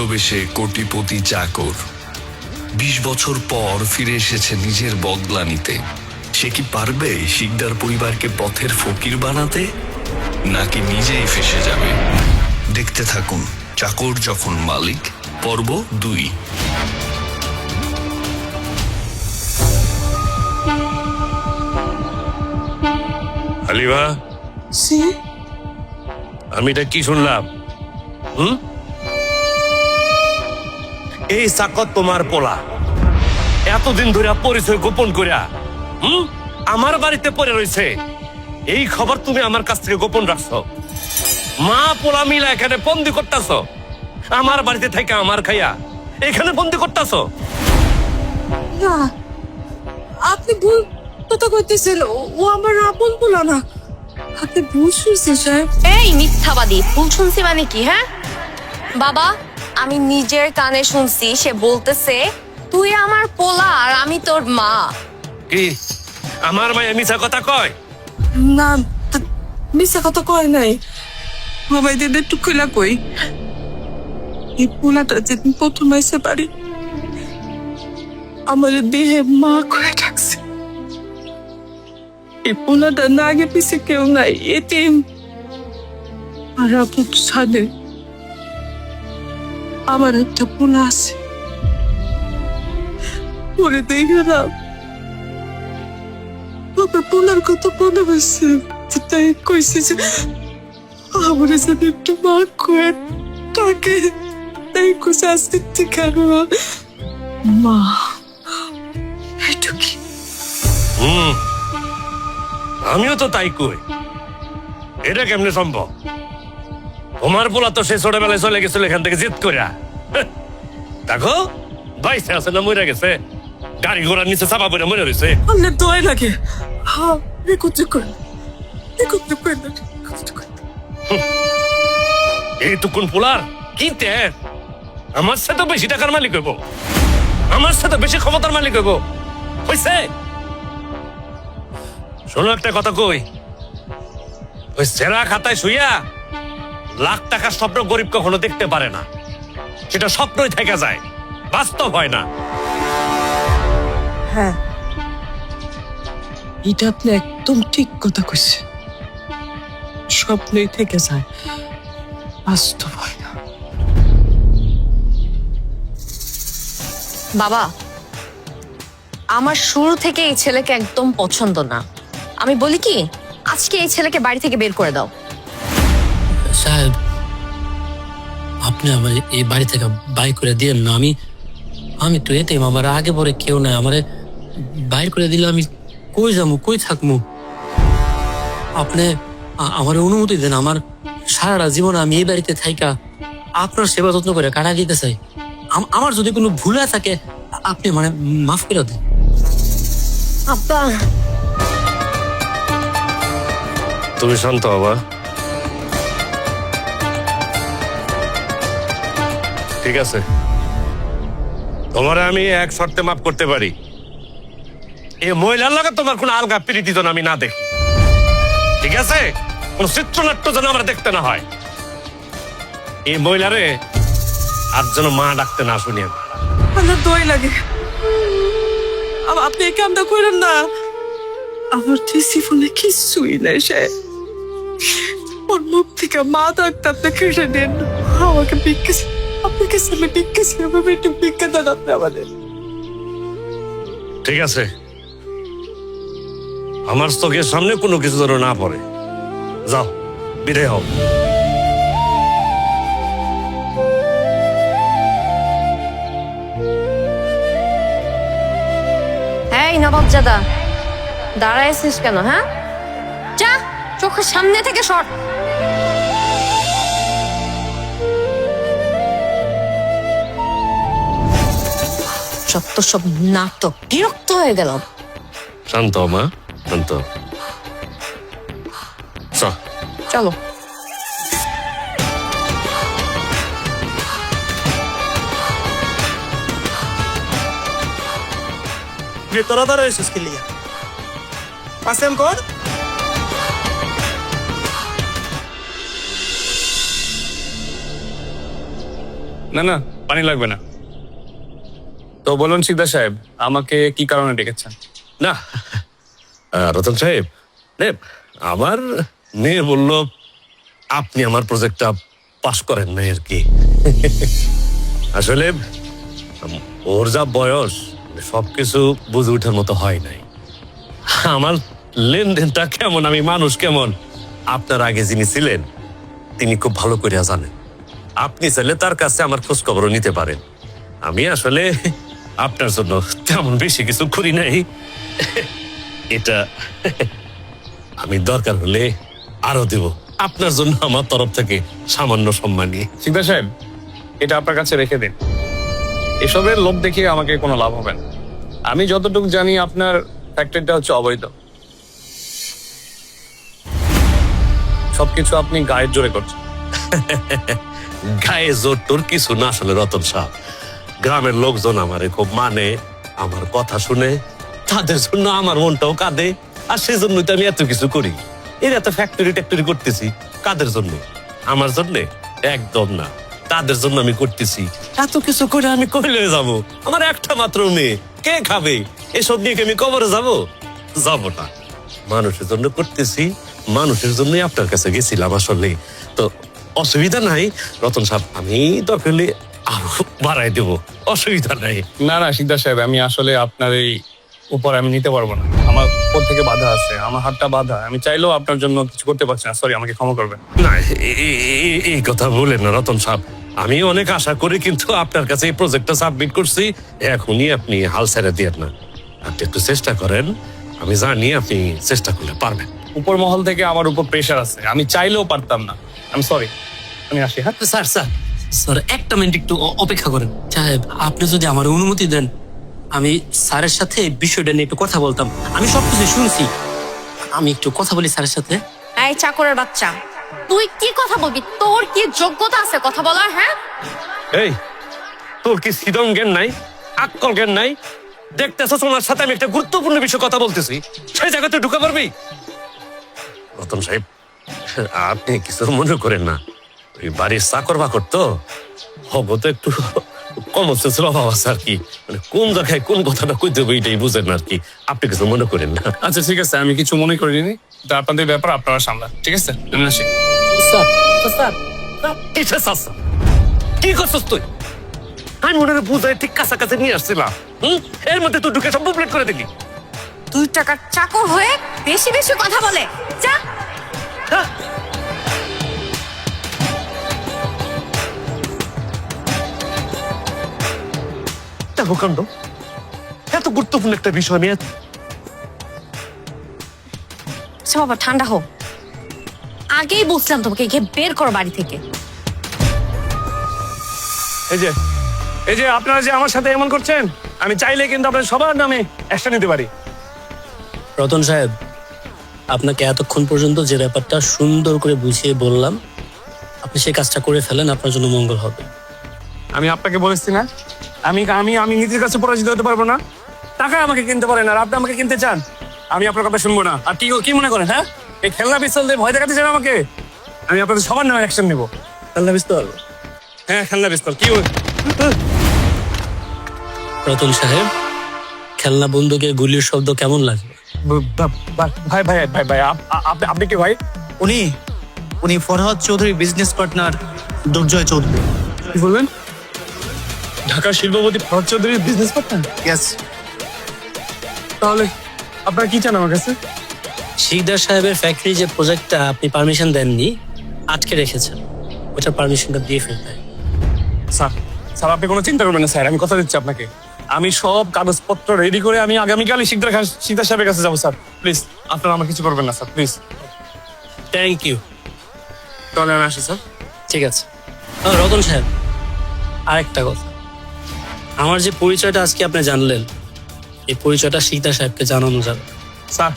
ছদ্মবেশে কোটিপতি চাকর ২০ বছর পর ফিরে এসেছে নিজের বদলানিতে। সে কি পারবে শিকদার পরিবারকে পথের ফকির বানাতে, নাকি নিজেই ফেসে যাবে? দেখতে থাকুন চাকর যখন মালিক, পর্ব ২। হালিমা, আমি এটা কি শুনলাম? এই চাকর তোমার পোলা এতদিন ধরে পরিচয় গোপন করিয়া আমার বাড়িতে পড়ে রয়েছে, এই খবর তুমি আমার কাছ থেকে গোপন রাখছো। মা পোলা মিলা এখানে বন্দি করতেছ, আমার বাড়িতে থেকে আমার খাইয়া এখানে বন্দি করতেছ। না, আপনি ভুল কথা কইতেছেন। ও আমার আপন পোলা না। আপনি ভুল শুনছেন সাহেব। এই মিথ্যাবাদী, ভুল শুনছি মানে কি? হ্যাঁ বাবা, আমি নিজের কানে শুনছি, সে বলতেছে তুই আমার পোলা আর আমি তোর মা। কি আমার মায়ের মিছা কথা কয়? না, মিশা কথা কয় নাই। বাবা দিদি একটু খুলা কই, এই পোলাটা যেদিন প্রথম এসে পারি আমার দেহে মা করে ডাকছে। এই পোলাটা না আগে পিছে কেউ নাই, এতিম। আর আপনি তো জানেন আমার একটা পোলা আছে, পরে দেখে না বাবা পোলার কথা মনে হয়েছে, তাই কইছে যে আমার সাথে একটু মা করে তাকে, তাই কইছে আজকে থেকে মা একটু কি। আমিও তো তাই কই, এটা কেমনে সম্ভব? তোমার পোলা তো সে ছোটবেলায় চলে গেছিল এখান থেকে জিদ করিয়া। দেখো বাইসে আছে না মরে গেছে, গাড়ি ঘোড়ার নিচে চাপা পড়ে মরে রয়েছে। আমার দয় লাগে। হ্যাঁ, একত্রে করেন, একত্রে করেন, একত্রে করেন। এইটুকুন পোলার কি তের? আমার সাথে বেশি টাকার মালিক হইব, আমার সাথে বেশি ক্ষমতার মালিক হইব, হইছে? শোনো একটা কথা কই, ওই সেরা খাতায় শুইয়া লাখ টাকার স্বপ্ন গরিব কখনো দেখতে পারে না, সেটা স্বপ্নই থেকে যায়, বাস্তব হয় না। হ্যাঁ, এটা আপনি একদম ঠিক কথা কইছেন। স্বপ্নই থেকে যায়, বাস্তব হয় না। বাবা, আমার শুরু থেকে এই ছেলেকে একদম পছন্দ না। আমি বলি কি, আজকে এই ছেলেকে বাড়ি থেকে বের করে দাও। সাহেব, আপনি আমার এই বাড়ি থেকে বাইর করে দিয়েন না। আমি তো এতে আমার আগে পরে কেউ নাই, আমারে বাইর করে দিলে আমি কই যাবো, কই থাকবো? আপনি আমার অনুমতি দেন, আমার সারাটা জীবন আমি এই বাড়িতে থাইকা আপনার সেবা যত্ন করে কাটা দিতে চাই। আমার যদি কোনো ভুল থাকে আপনি মানে মাফ করে দেন। আব্বা, তুমি শান্ত হবা, ঠিক আছে? তোমার আমি এক শর্তে মাফ করতে পারি, এই মহিলার লাগে তোমার কোন আলগা প্রীতি যেন আমি না দেখি, ঠিক আছে? কোন চিত্রনাট্য যেন আমরা দেখতে না হয়। এই মহিলারে আর যেন মা ডাকতে না শুনি আমি। আমার দয় লাগে। আপনি এই কামটা করেন না। আমার যে জীবনে কিছুই নাই, সে ওর মুখ থেকে মা ডাকতে আপনি কেটে নেন। আমাকে ভিক্ষা, আপনার কাছে আমি ভিক্ষা ছিলাম, একটু ভিক্ষা দেন আপনি আমাদের। ঠিক আছে, আমার চোখের সামনে কোনো কিছু যেন না পড়ে। যাও, বিদায় হও। এই নবাবজাদা, দাঁড়াইছিস কেন? হ্যাঁ, যা, চোখের সামনে থেকে সর। যত সব নাটক, বিরক্ত হয়ে গেলাম। শান্ত হও মা, শান্ত। চলো। তোরা দাঁড়াইছিস কি লিগা? পাসেম কর। না না পানি লাগবে না। তো বলুন সিকদার সাহেব, আমাকে কি কারণে ডেকেছেন? না রতন সাহেব, নে, আমার মেয়ে বলল আপনি আমার প্রজেক্টটা পাশ করেন নাই আর কি। আসলে ওর যা বয়স সবকিছু বুঝে ওঠার মতো হয় নাই। আমার লেনদেনটা কেমন, আমি মানুষ কেমন আপনার আগে যিনি ছিলেন তিনি খুব ভালো করে জানেন। আপনি চাইলে তার কাছে আমার খোঁজ খবরও নিতে পারেন। আমি আসলে আপনার জন্য তেমন বেশি কিছু করি নাই। এটা আমি দরকার হলে আরো দেব আপনার জন্য আমার তরফ থেকে সামান্য সম্মানী। সিকদার সাহেব, এটা আপনার কাছে রেখে দিন। এসবের লোভ দেখিয়ে আমাকে কোনো লাভ হবে না। আমি যতটুকু জানি আপনার ফ্যাক্টরিটা হচ্ছে অবৈধ। সবকিছু আপনি গায়ের জোরে করছেন। গায়ে জোর তোর কিছু না আসলে রতন সাহেব, গ্রামের লোকজন আমারে খুব মানে, আমার কথা শুনে, তাদের জন্য আমার মনটাও কাঁদে। আর সেজন্যই তো আমি এত কিছু করি। এর এত ফ্যাক্টরি ট্যাক্টরি করতেছি কাদের জন্য? আমার জন্য? একদম না, তাদের জন্য আমি করতেছি। এত কিছু করে আমি কইলে যাবো? আমার একটা মাত্র মেয়ে, কে খাবে? এসব নিয়ে কি আমি কবরে যাবো? যাবো না। মানুষের জন্য করতেছি, মানুষের জন্যই আপনার কাছে গেছিলাম আসলে। তো অসুবিধা নাই রতন সাহেব, আমি দরকার হলে আরো বাড়াই দেবো, অসুবিধা নাই। না না সিকদার সাহেব, আমি আসলে আপনার এই উপর আমি নিতে পারবো না। আমার উপর থেকে বাধা আছে, আমার হাতটা বাধা। আমি চাইলেও আপনার জন্য কিছু করতে পারছি না। সরি, আমাকে ক্ষমা করবেন। না, এই কথা বলেন না রতন সাহেব। আমি অনেক আশা করি কিন্তু আপনার কাছে এই প্রজেক্টটা সাবমিট করছি। এখনই আপনি হাল ছেড়ে দিয়ে না, আপনি একটু চেষ্টা করেন। আমি জানি আপনি চেষ্টা করলে পারবেন। উপর মহল থেকে আমার উপর প্রেশার আছে, আমি চাইলেও পারতাম না। আমি সরি, আমি আসি। হ্যাঁ স্যার স্যার স্যার একটা মিনিট একটু অপেক্ষা করেন। সাহেব, আপনি যদি আমার অনুমতি দেন আমি স্যারের সাথে এই বিষয়টা নিয়ে একটু কথা বলতাম। আমি সবকিছু শুনছি, আমি একটু কথা বলি স্যারের সাথে। এই চাকরের বাচ্চা, তুই কি কথা বলবি? তোর কি যোগ্যতা আছে কথা বলার? হ্যাঁ, এই তোর কি সিদম জ্ঞান নাই, আক্কল জ্ঞান নাই? দেখতেছ ওনার সাথে আমি একটা গুরুত্বপূর্ণ বিষয় কথা বলতেছি, সেই জায়গাতে ঢুকে পারবি? রতন সাহেব, আপনি কিছু মনে করেন না, ওই বাড়ির চাকর বাকর তো হব তো একটু কমন সেন্সের অভাব আছে আর কি। মানে কোন জায়গায় কোন কথাটা কইতে হবে এটাই বুঝেন না আর কি। আপনি কিছু মনে করেন না। আচ্ছা ঠিক আছে, আমি কিছু মনে করিনি। এটা আপনাদের ব্যাপার, আপনারা সামলান। ঠিক আছে, আমি আসি। স্যার স্যার কিসের চাচা? কি করছিস তুই? আমি মনে হয় বুঝাই ঠিক কাছাকাছি নিয়ে আসছিলাম। এর মধ্যে তুই ঢুকে সব বুকলেট করে দিলি। 2 টাকার চাকর হয়ে বেশি বেশি কথা বলে। যা। হ্যাঁ? দেখো কাণ্ড, এত গুরুত্বপূর্ণ একটা বিষয় নিয়ে আচ্ছা বাবা, ঠান্ডা হোক। আগেই বলছিলাম তোমাকে গিয়ে বের করো বাড়ি থেকে। এই যে আপনারা যে আমার সাথে এমন করছেন, আমি চাইলে কিন্তু আপনার সবার নামে অ্যাকশন নিতে পারি। রতন সাহেব, আপনাকে এতক্ষণ পর্যন্ত যে ব্যাপারটা সুন্দর করে বুঝিয়ে বললাম, আপনি সেই কাজটা করে ফেলেন, আপনার জন্য মঙ্গল হবে। আমি আপনাকে বলেছি না, আমি আমি আমি নিজের কাছে পরাজিত হতে পারবো না। টাকা আমাকে কিনতে পারেন, আর আপনি আমাকে কিনতে চান। আমি আপনার কথা শুনবো না। আর কি মনে করেন? হ্যাঁ, এই খেলনা পিস্তল দিয়ে ভয় দেখাতে চান আমাকে? আমি আপনাদের সবার নামে অ্যাকশন নেবো। খেলনা পিস্তল? হ্যাঁ, খেলনা পিস্তল। কি রতন সাহেব, খেলনা বন্দুকের গুলির শব্দ কেমন লাগে? ভাই ভাই ভাই ভাই আপনি কি ভাই? উনি ফরহাদ চৌধুরী বিজনেস পার্টনার দুর্জয় চৌধুরী। কি বলবেন? ঢাকা শিল্পপতি ফরহাদ চৌধুরীর বিজনেস পার্টনার? ইয়েস। তাহলে আপনারা কি চান আমার কাছে? শিকদার সাহেবের ফ্যাক্টরি যে প্রজেক্টটা আপনি পারমিশন দেননি, আটকে রেখেছেন, ওটার পারমিশনটা দিয়ে ফেলতে। স্যার আপনি কোনো চিন্তা করবেন না স্যার, আমি কথা দিচ্ছি আপনাকে। আমি সব কাগজপত্র রেডি করে আমি আগামীকালই শিকদার সাহেবের কাছে যাবো স্যার। প্লিজ আপনারা আমার কিছু করবেন না স্যার, প্লিজ। Thank you. তাহলে আমি আসি স্যার। ঠিক আছে। রতন সাহেব, আরেকটা কথা, আমার যে পরিচয়টা আজকে আপনি জানলেন, এই পরিচয়টা শিকদার সাহেবকে জানানো যাবে। স্যার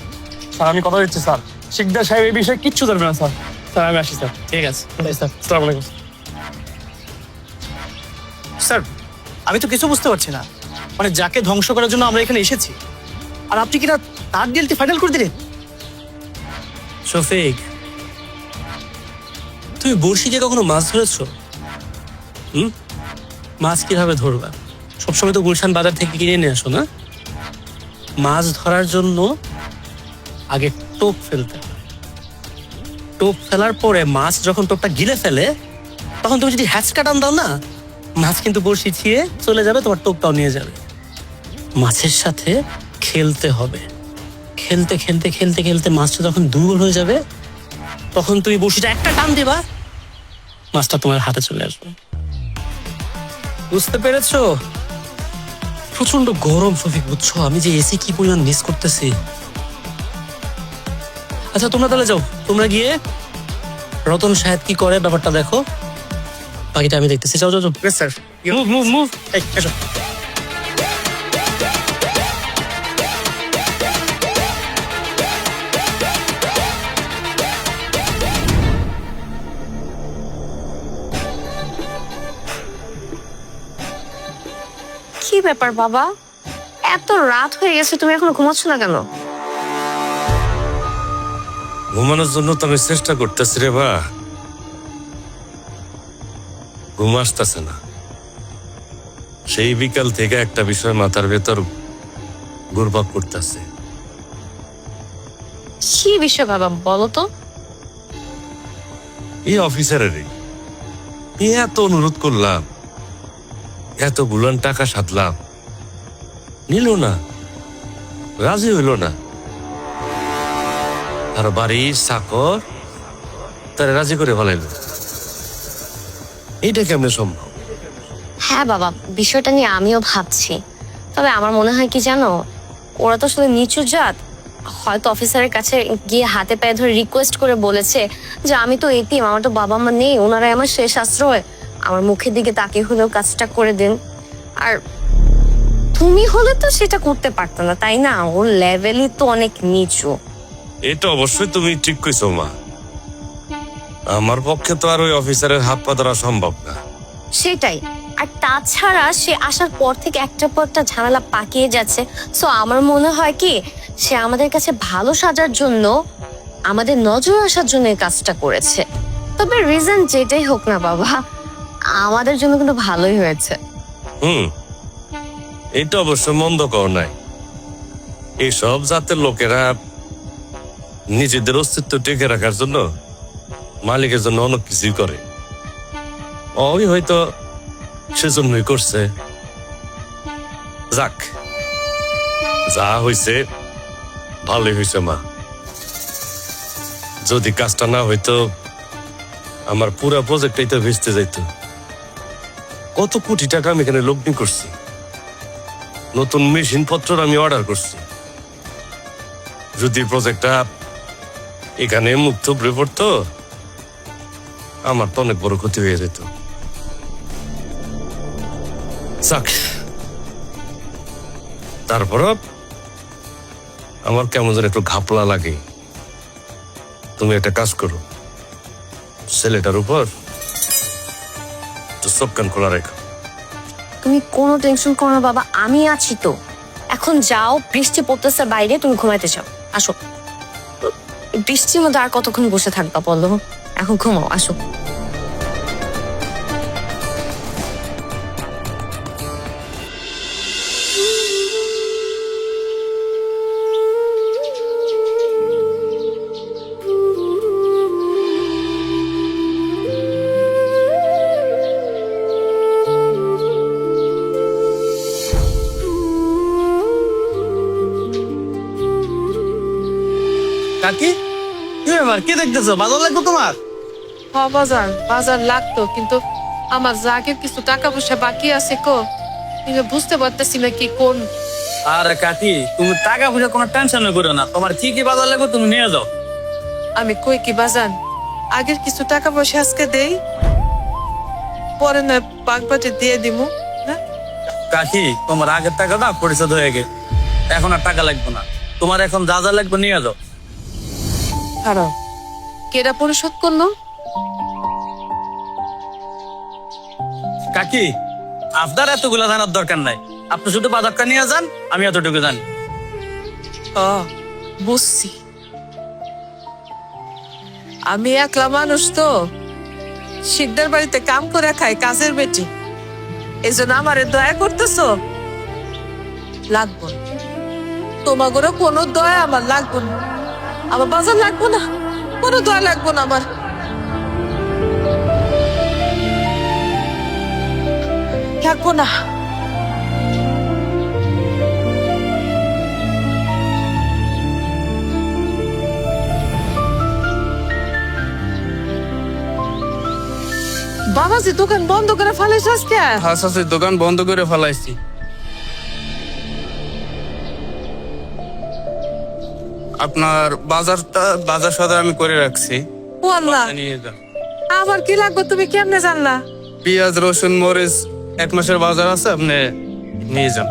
আমি কথা দিচ্ছি স্যার, শিকদার সাহেব এই বিষয়ে কিচ্ছু জানবে না স্যার। স্যার আমি আসি স্যার। ঠিক আছে স্যার, আসসালামু আলাইকুম। স্যার, আমি তো কিছু বুঝতে পারছি না। মানে যাকে ধ্বংস করার জন্য আমরা এখানে এসেছি, আর আপনি কিনা তার ডিলটি ফাইনাল করে দিলেন? শফিক, তুমি বড়শিকে কখনো মাছ ধরেছো? মাছ কিভাবে ধরবা? সবসময় তো গুলশান বাজার থেকে কিনে নিয়ে আসো না? মাছ ধরার জন্য আগে টোপ ফেলতে হয়। টোপ ফেলার পরে মাছ যখন টোপটা গিলে ফেলে, তখন তুমি যদি হ্যাচকা টান দাও না, মাছ কিন্তু বড়শি ছিঁড়ে চলে যাবে, তোমার টোপটাও নিয়ে যাবে। মাছের সাথে খেলতে হবে। খেলতে খেলতে খেলতে খেলতে মাছটা যখন দুর্বল হয়ে যাবে, তখন তুমি বড়শিটা একটা টান দিবা, মাছটা তোমার হাতে চলে আসবে। বুঝতে পেরেছো? প্রচন্ড গরম শফিক, বুঝছো? আমি যে এসি কি পরিমাণ মিস করতেছি। আচ্ছা তোমরা তাহলে যাও, তোমরা গিয়ে রতন সাহেব কি করে ব্যাপারটা দেখো, বাকিটা আমি দেখতেছি। যাও যাও যাও। স্যার। Move move move. এই, এসো। কি ব্যাপার বাবা, এত রাত হয়ে গেছে, তুমি এখনো ঘুমাচ্ছ না কেন? ঘুমানোর জন্য তো আমি চেষ্টা করতেছি রে বা, ঘুম আসতেছে না। সেই বিকাল থেকে একটা বিষয় মাথার ভেতর ঘুরপাক করতেছে। কি বিষয় বাবা, বলো তো। এই অফিসারেরই এত অনুরোধ করলাম, এত বুলান টাকা সাধলাম, নিল না, রাজি হইল না। তার বাড়ির চাকর তারা রাজি করে ফেলাইল। এইটা কেমনে সম্ভব? হ্যাঁ বাবা, বিষয়টা নিয়ে আমিও ভাবছি। তবে আমার মনে হয় কি জানো, ওরা তো আসলে নিচু জাত। হয়তো অফিসারের কাছে গিয়ে হাতে পায়ে ধরে রিকোয়েস্ট করে বলেছে যে আমি তো এতিম, আমার তো বাবা মা নেই, ওনারাই আমার শেষ আশ্রয়, আমার মুখের দিকে তাকিয়ে হলেও কাজটা করে দেন। আর তুমি হলে তো সেটা করতে পারতো না, তাই না? ওর লেভেলই তো অনেক নিচু। এটা অবশ্যই তুমি ঠিক কইছো মা। আমার পক্ষে তো আর ওই অফিসারের হাত পা ধরা সম্ভব না। সেটাই। আর তাছাড়া সে আসার পর থেকে একটার পর একটা ঝামেলা পাকিয়ে যাচ্ছে। সো আমার মনে হয় কি, সে আমাদের কাছে ভালো সাজার জন্য, আমাদের নজর আসার জন্য এই কাজটা করেছে। তবে রিজন যেটাই হোক না বাবা, আমাদের জন্য কিন্তু ভালোই হয়েছে। এটা অবশ্য মন্দ কর নাই। এইসব জাতের লোকেরা নিজেদের অস্তিত্ব টিকে রাখার জন্য মালিকের জন্য অনেক কিছুই করে। ওই হয়তো সেজন্যই করছে। যাক, যা হইছে ভালোই হইছে মা। যদি কাজটা না হইতো, আমার পুরা প্রজেক্টটাই তো ভেস্তে যাইত। কত কোটি টাকা আমি এখানে লগ্নি করছি, নতুন মেশিন পত্র আমি অর্ডার করছি। যদি প্রজেক্টটা এখানে মুক্ত উপরে পড়তো, আমার তো অনেক বড় ক্ষতি হয়ে যেত। যাক, তারপরও আমার কেমন যেন একটু ঘাপলা লাগে। তুমি একটা কাজ করো, ছেলেটার উপর একটু চোখ কান খোলা রেখো। তুমি কোনো টেনশন করো না বাবা, আমি আছি তো। এখন যাও, বৃষ্টি পড়তেছে বাইরে, তুমি ঘুমাইতে চাও, আসো। বৃষ্টির মধ্যে আর কতক্ষণ বসে থাকবা বলো? এখন ঘুমাও, আসো। কাকি, কি ব্যাপার? কি দেখতেছো? ভালো লাগলো তোমার? বাজার বাজার লাগতো, কিন্তু আমার জাগে কিছু টাকা পয়সা বাকি আছে কো, কিন্তু বুঝতে পারতেছি না কি কোন। আরে কাকি, তুমি টাকা পয়সা কোনো টেনশন করো না, তোমার কি কি বাজার লাগবে তুমি নিয়ে যাও। আমি কই কি বাজান, আগের কিছু টাকা পয়সা আজকে দেই, পরে না বাগবাটে দিয়ে দিমু না। কাকি, তোমার আগের টাকাটা পরিশোধ হয়ে গেছে, এখন আর টাকা লাগবে না। তোমার এখন যা যা লাগবে নিয়ে যাও। খারাপ, কেডা পরিশোধ করলো? কাকি, আপনার এতগুলা জানার দরকার নাই, আপনি শুধু বাজারটা নিয়ে যান, আমি এতটুকু জানি। বুঝছি, আমি একলা মানুষ তো, শিকদার বাড়িতে কাম করে খাই, কাজের বেটি। এই জন্য আমারে দয়া করতেছো? লাগবো না, তোমাগরও কোনো দয়া আমার লাগবো না, আমার বাজার লাগবো না, কোনো দয়া লাগবো না আমার। লাগবো না। বাবাজি দোকান বন্ধ করে ফেলেছ আজকে? হ্যাঁ চাচি, দোকান বন্ধ করে ফেলাইছি। আপনার বাজার সদা আমি করে রাখছি, ও আল্লাহ, নিয়ে যান। আমার কি লাগবে তুমি কেমনে জানলা? পেঁয়াজ, রসুন, মরিচ 1 মাসের বাজার আছে, আপনি নিয়ে যান।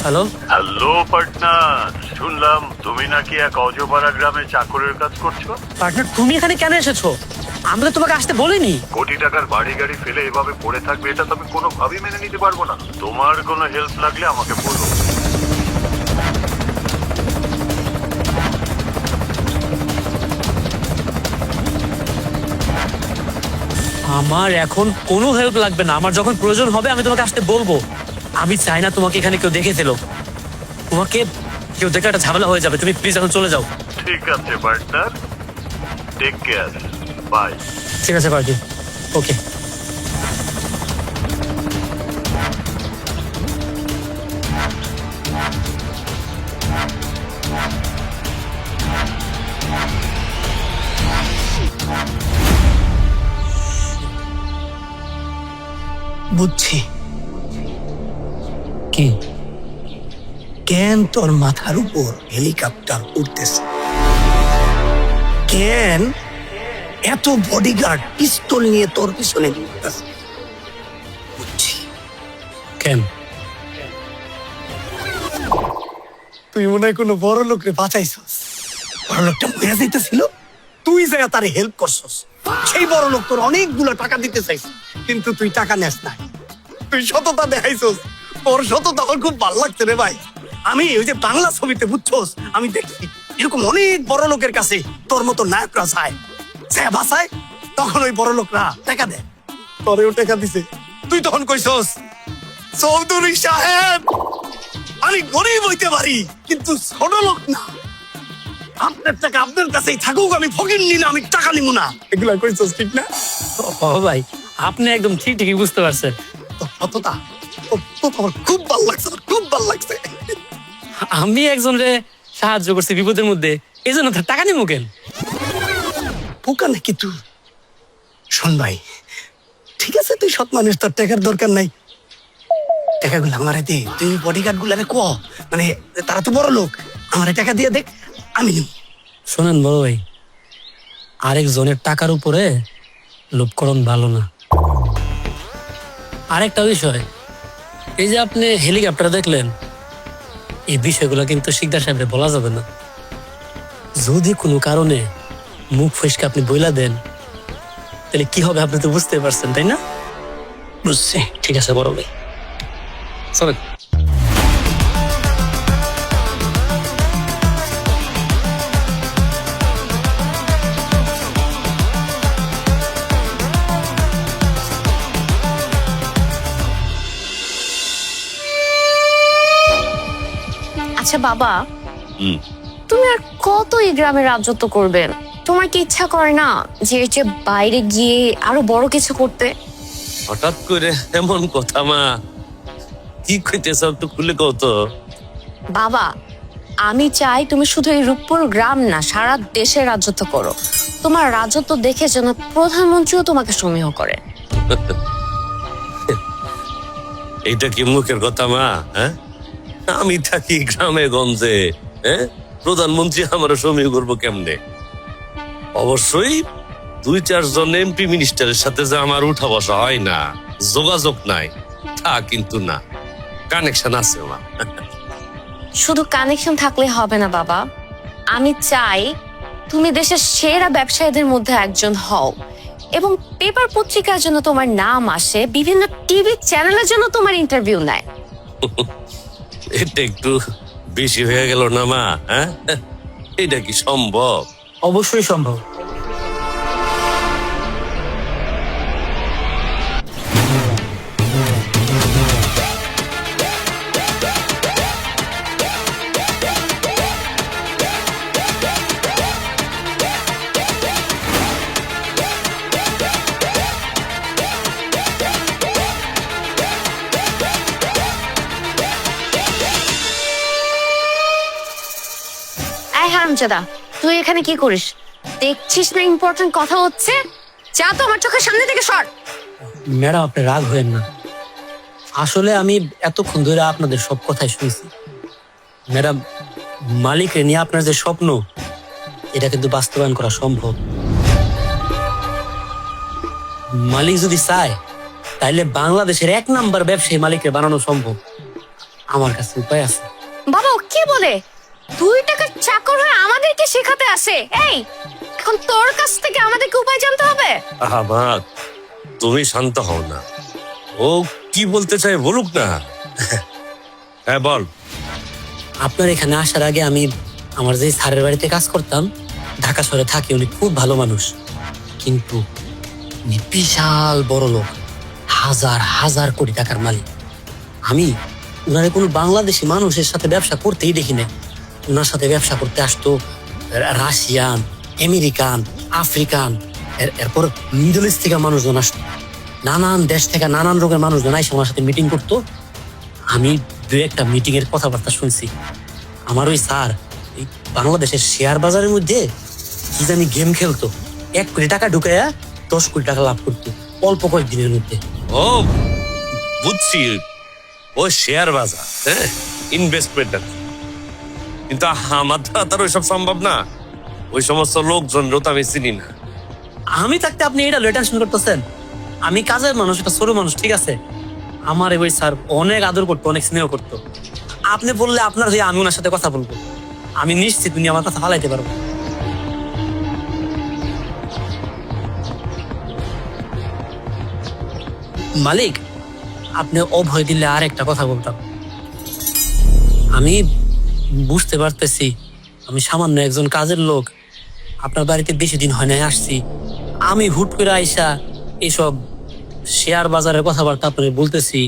হ্যালো, হ্যালো পার্টনার, শুনলাম তুমি নাকি এক অজপাড়া গ্রামে চাকরের কাজ করছো। পার্টনার তুমি এখানে কেন এসেছো? আমরা তোমাকে আসতে বলিনি। কোটি টাকার বাড়ি গাড়ি ফেলে এভাবে পড়ে থাকবে, এটা তো আমি কোনোভাবেই মেনে নিতে পারবো না। তোমার কোনো হেল্প লাগলে আমাকে বলো। আমার এখন কোনো হেল্প লাগবে না, আমার যখন প্রয়োজন হবে আমি তোমাকে আসতে বলবো। আমি চাই না তোমাকে এখানে কেউ দেখে ফেলো, তোমাকে কেউ দেখে একটা ঝামেলা হয়ে যাবে। তুমি প্লিজ এখন চলে যাও। ঠিক আছে পার্টনার, টেক কেয়ার, বাই। ঠিক আছে পার্টি, ওকে। বুঝছি কি? কেন তোর মাথার উপর হেলিকপ্টার উঠতেছে, কেন এত বডিগার্ড পিস্তল নিয়ে তোর পিছনে ঘুরতেছে। বুঝছি কেন? তুই মনে হয় কোনো বড় লোকরে বাঁচাইছস, বড় লোকটা মরে যাইতেছিল, তুই যা তারে হেল্প করছস। সেই বড় লোক তোর অনেকগুলো টাকা দিতে চাইছে, কিন্তু তুই টাকা নেস না। তুই সততা দেখাইছস, তোর সততা আমার খুব ভালো লাগছে রে ভাই। আমি ওই যে বাংলা ছবিতে বুঝছস, আমি দেখছি এরকম অনেক বড় লোকের কাছে তোর মতো নায়করা যায়, যে বাসায় তখন ওই বড় লোকরা টাকা দেয়, তোরেও টাকা দিছে। তুই তখন কইছস, চৌধুরী সাহেব আমি গরিব হইতে পারি কিন্তু ছোট লোক না, আপনার টাকা আপনার কাছেই থাকুক, আমি ফকির নি না, আমি টাকা নিব না। এগুলা কইছস ঠিক না? ও ভাই, আপনি একদম ঠিকই বুঝতে পারছেন। তোর সততা আমার খুব ভালো লাগছে, আমার খুব ভালো লাগছে। আমি একজনরে সাহায্য করছি বিপদের মধ্যে, এই জন্য তার টাকা নিবো কেন? পোকা নাকি তুই? শোন ভাই, ঠিক আছে তুই সৎ মানুষ, তোর টাকার দরকার নাই, টাকাগুলো আমারে দে। তুই বডিগার্ড গুলারে ক, মানে তারা তো বড় লোক, আমারে টাকা দিয়ে দেখ, আমি নিব। শোনেন বড় ভাই, আরেকজনের টাকার উপরে লোভ করন ভালো না। আরেকটা বিষয়, এই যে আপনি হেলিকপ্টার দেখলেন, এই বিষয়গুলো কিন্তু শিকদার সাহেবরে বলা যাবে না। যদি কোনো কারণে মুখ ফসকে আপনি বইলা দেন, তাহলে কি হবে আপনি তো বুঝতে পারছেন, তাই না? বুঝছি। ঠিক আছে বড় ভাই, চলেন। আচ্ছা বাবা, তুমি আর কত এই গ্রামে রাজত্ব করবে? তোমার কি ইচ্ছা করে না যে এর চেয়ে বাইরে গিয়ে আরো বড় কিছু করতে? হঠাৎ করে এমন কথা মা, কি কইতেছ একটু খুলে কও তো। বাবা, আমি চাই তুমি শুধু এই রূপপুর গ্রাম না, সারা দেশে রাজত্ব করো। তোমার রাজত্ব দেখে যেন প্রধানমন্ত্রীও তোমাকে সমীহ করে। এইটা কি মুখের কথা মা? হ্যাঁ, আমি থাকি গ্রামে গঞ্জে, হ্যাঁ, প্রধানমন্ত্রী আমার সমীহ করবো কেমনে? অবশ্যই 2-4 জন এমপি মিনিস্টারের সাথে যে আমার উঠা বসা হয় না, যোগাযোগ নাই, তা কিন্তু না, কানেকশন আছে মা। শুধু কানেকশন থাকলে হবে না বাবা, আমি চাই তুমি দেশের সেরা ব্যবসায়ীদের মধ্যে একজন হও এবং পেপার পত্রিকার জন্য তোমার নাম আসে, বিভিন্ন টিভি চ্যানেলের জন্য তোমার ইন্টারভিউ নেয়। এটা একটু বেশি হয়ে গেল না মা? হ্যাঁ, এটা কি সম্ভব? অবশ্যই সম্ভব। এই হারামজাদা, তুই এখানে কি করিস? দেখছিস না ইম্পর্টেন্ট কথা হচ্ছে? যা তো আমার চোখের সামনে থেকে সর। ম্যাডাম, আপনি রাগ হয়েন না। আসলে আমি এতক্ষণ ধরে আপনাদের সব কথাই শুনছি। ম্যাডাম, মালিকের নিয়ে আপনার যে স্বপ্ন, এটা কিন্তু বাস্তবায়ন করা সম্ভব। মালিক যদি চায় তাইলে বাংলাদেশের 1 নাম্বার ব্যবসায়ী মালিকের বানানো সম্ভব। আমার কাছে উপায় আছে। বাবা, ও কি বলে? 2 টাকার চাকর হয়ে আমাদেরকে শেখাতে আসে? এই, এখন তোর কাছ থেকে আমাদেরকে উপায় জানতে হবে? আহা মা, তুমি শান্ত হও না, ও কি বলতে চায় বলুক না। হ্যাঁ বল। আপনার এখানে আসার আগে আমি আমার যে স্যারের বাড়িতে কাজ করতাম, ঢাকা শহরে থাকি, উনি খুব ভালো মানুষ, কিন্তু উনি বিশাল বড় লোক, হাজার হাজার কোটি টাকার মালিক। আমি উনারে কোনো বাংলাদেশি মানুষের সাথে ব্যবসা করতেই দেখি না। উনার সাথে ব্যবসা করতে আসতো রাশিয়ান, আমেরিকান, আফ্রিকান, এরপর মিডল ইস্ট থেকে মানুষজন আসতো। নানান দেশ থেকে নানান রোগের মানুষজন এসে ওনার সাথে মিটিং করতো। আমি 2-1টা মিটিং এর কথাবার্তা শুনছি। আমার ওই স্যার এই বাংলাদেশের শেয়ার বাজারের মধ্যে কি জানি গেম খেলতো, 1 কোটি টাকা ঢুকাইয়া 10 কোটি টাকা লাভ করতো অল্প কয়েকদিনের মধ্যে। ও বুঝছি, ও শেয়ার বাজার, হ্যাঁ, ইনভেস্টমেন্ট। কিন্তু আমার দ্বারা তার ওইসব সম্ভব না, ওই সমস্ত লোকজনও তো আমি চিনি না। আমি থাকতে আপনি এটা টেনশন করতেছেন? আমি কাজের মানুষ, একটা ছোট মানুষ, ঠিক আছে? আমার ওই স্যার অনেক আদর করতো, অনেক স্নেহ করতো। আপনি বললে আপনার হয়ে আমি ওনার সাথে কথা বলবো। আমি নিশ্চিত উনি আমার কথা ফালাইতে পারবো। মালিক, আপনি অভয় দিলে আর একটা কথা বলতাম। আমি বুঝতে পারতেছি আমি সামান্য একজন কাজের লোক, আপনার বাড়িতে বেশি দিন হয় নাই আসছি। আমি হুট করে আইসা এসব শেয়ার বাজারের কথাবার্তা আপনাকে বলতেছি,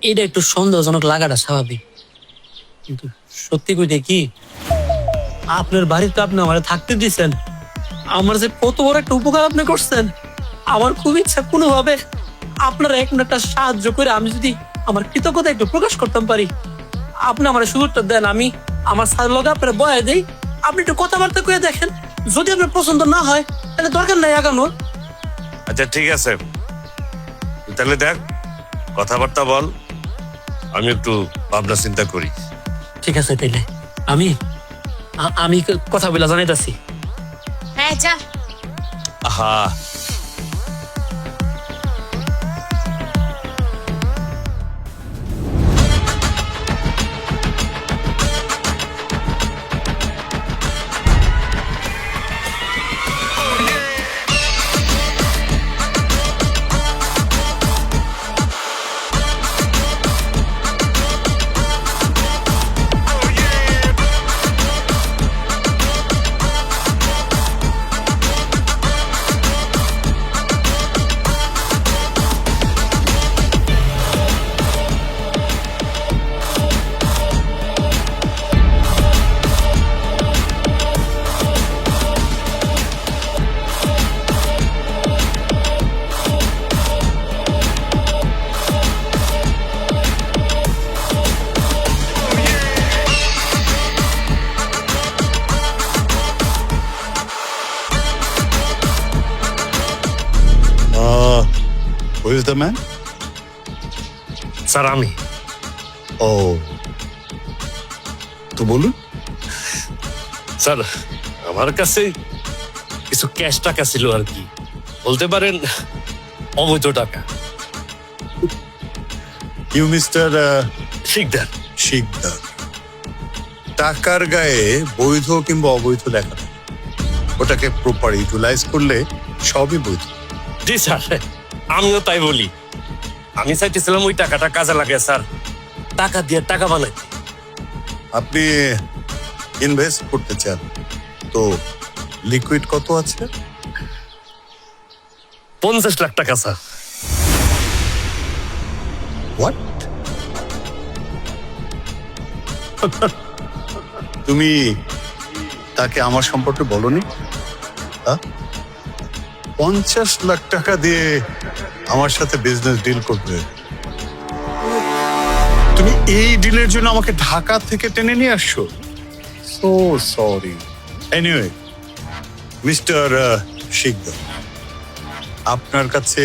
এটা একটু সন্দেহজনক লাগাটা স্বাভাবিক। কিন্তু সত্যি কইতে কি, আপনার বাড়িতে আপনি আমার থাকতে দিচ্ছেন, আমার যে কত বড় একটা উপকার আপনি করছেন। আমার খুব ইচ্ছা কোনোভাবে আপনারা একটা সাহায্য করে আমি যদি আমার কৃতজ্ঞতা একটু প্রকাশ করতাম পারি। আপনি আমার সুযোগটা দেন, আমি আমার স্যার লগে আপনার বয়ে দেই, আপনি একটু কথাবার্তা করে দেখেন। যদি আপনার পছন্দ না হয় তাহলে দরকার নাই আগানোর। আচ্ছা ঠিক আছে, তাহলে দেখ, কথাবার্তা বল, আমি একটু ভাবনা চিন্তা করি। ঠিক আছে, তাইলে আমি কথা বলে জানাইতাছি। হ্যাঁ, যা। আহা, who is the man? Sir আমি ও, তো বলুন। স্যার আমার কাছে কিছু ক্যাশ টাকা ছিল আর কি, বলতে পারেন অবৈধ টাকা। You mister Sikdar. শিকদার, টাকার গায়ে বৈধ কিংবা অবৈধ লেখা থাকে। ওটাকে প্রপার ইউটিলাইজ করলে সবই বৈধ। জি স্যার, আমিও তাই বলি। আমি চাইতেছিলাম ওই টাকাটা কাজে লাগে স্যার, টাকা দিয়ে টাকা বানাইতে। আপনি ইনভেস্ট করতে চান তো লিকুইড কত আছে? 50 লাখ টাকা স্যার। হোয়াট? তুমি তাকে আমার সম্পর্কে বলনি? 50 লাখ টাকা দিয়ে আমার সাথে বিজনেস ডিল করবে? তুমি এই ডিলের জন্য আমাকে ঢাকা থেকে টেনে নিয়ে আসছো? So sorry. Anyway, mister Sikdar, আপনার কাছে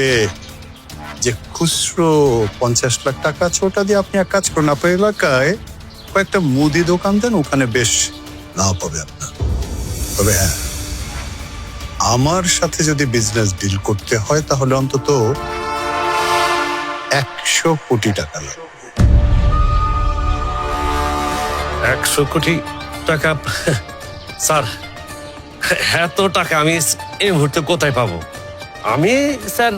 যে খুচরো 50 লাখ টাকা আছে ওটা দিয়ে আপনি এক কাজ করুন, আপনার এলাকায় কয়েকটা মুদি দোকান দেন, ওখানে বেশ লাভ হবে আপনার। তবে হ্যাঁ, আমার সাথে যদি বিজনেস ডিল করতে হয় তাহলে অন্তত 100 কোটি টাকা লাগবে। 100 কোটি টাকা? স্যার এত টাকা আমি এই মুহূর্তে কোথায় পাবো? আমি স্যার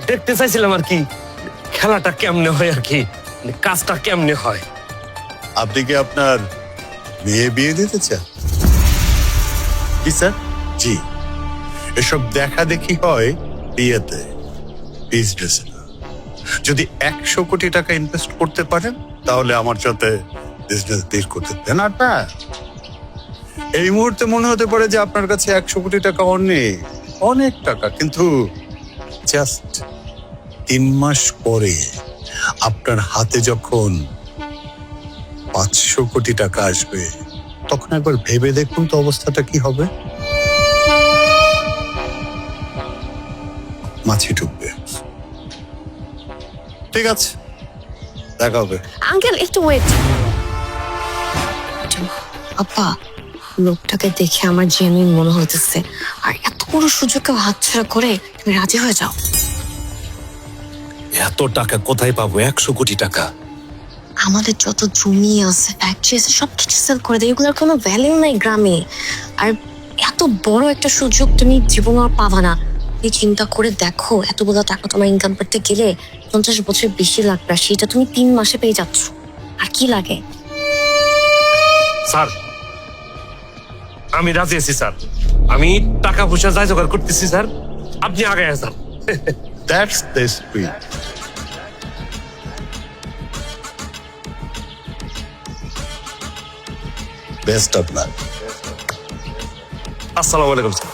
দেখতে চাইছিলাম আর কি খেলাটা কেমনে হয়, আর কি কাজটা কেমনে হয়। আপনি কি আপনার মেয়ে বিয়ে দিতে চান? কি স্যার? জি, এসব দেখা দেখি হয় বিয়েতে, বিজনেসে না। যদি 100 কোটি টাকা ইনভেস্ট করতে পারেন তাহলে আমার সাথে বিজনেস ডিল করতে দেন। আর না, এই মুহূর্তে মনে হতে পারে যে আপনার কাছে 100 কোটি টাকা অনেক অনেক টাকা, কিন্তু জাস্ট 3 মাস পরে আপনার হাতে যখন 500 কোটি টাকা আসবে তখন একবার ভেবে দেখুন তো অবস্থাটা কি হবে। মাছি ঢুকবে। ঠিক আছে, দেখা হবে। আঙ্কেল একটু ওয়েট। আপা, লোকটাকে দেখে আমার জেনুইন মনে হতেছে, আর এত বড় সুযোগকে হাতছাড়া করে তুমি রাজি হয়ে যাও। এত টাকা কোথায় পাবো? 100 কোটি টাকা? আমাদের যত জমি আছে, ফ্যাক্টরি আছে, সবকিছু সেল করে দেয়, এগুলোর কোনো ভ্যালিউ নাই গ্রামে। আর এত বড় একটা সুযোগ তুমি জীবন আর পাবা না। তুমি চিন্তা করে দেখো, এতগুলো টাকা তোমার ইনকাম করতে গেলে 50 বছর বেশি লাগবে, আর সেটা তুমি 3 মাসে পেয়ে যাচ্ছ। আর কি লাগে? স্যার আমি রাজি আছি স্যার, আমি টাকা পয়সা যাই জোগাড় করতেছি স্যার, আপনি আগে আসেন। That's the spirit. Best of luck. আসসালামু আলাইকুম স্যার।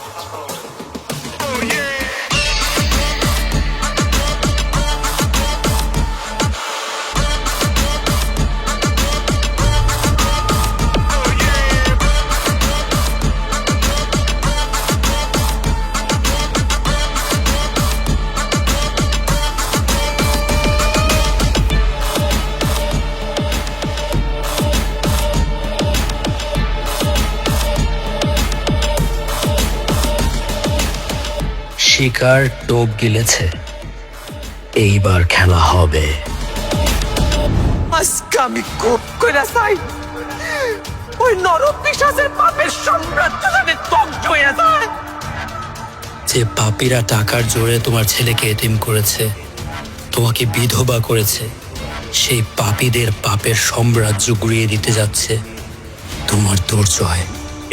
শিকার টোপ গিলেছে, এইবার খেলা হবে। আজকে আমি খুব করে চাই ওই নরক পিশাচের পাপের সাম্রাজ্য যাতে ধ্বংস হয়ে যায়। যে পাপীরা টাকার জোরে তোমার ছেলেকে এতিম করেছে, তোমাকে বিধবা করেছে, সেই পাপীদের পাপের সাম্রাজ্য গুড়িয়ে দিতে যাচ্ছে তোমার দুর্জয়।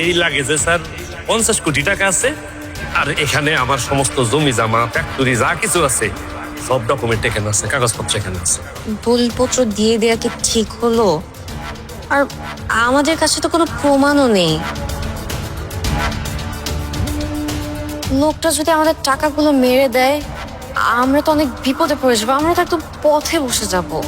এই লাগে যে স্যার 50 কোটি টাকা আছে, আর এখানে আমার সমস্ত জমি জামা ফ্যাক্টরি যা কিছু আছে সব ডকুমেন্ট এখানে আছে, কাগজপত্র এখানে আছে। দলিলপত্র দিয়ে দেয়া কি ঠিক হলো? আর আমাদের কাছে তো কোনো প্রমাণও নেই। লোকটা যদি আমাদের টাকাগুলো মেরে দেয়, আমরা তো অনেক বিপদে পড়ে যাবো, আমরা তো একদম পথে বসে যাবো।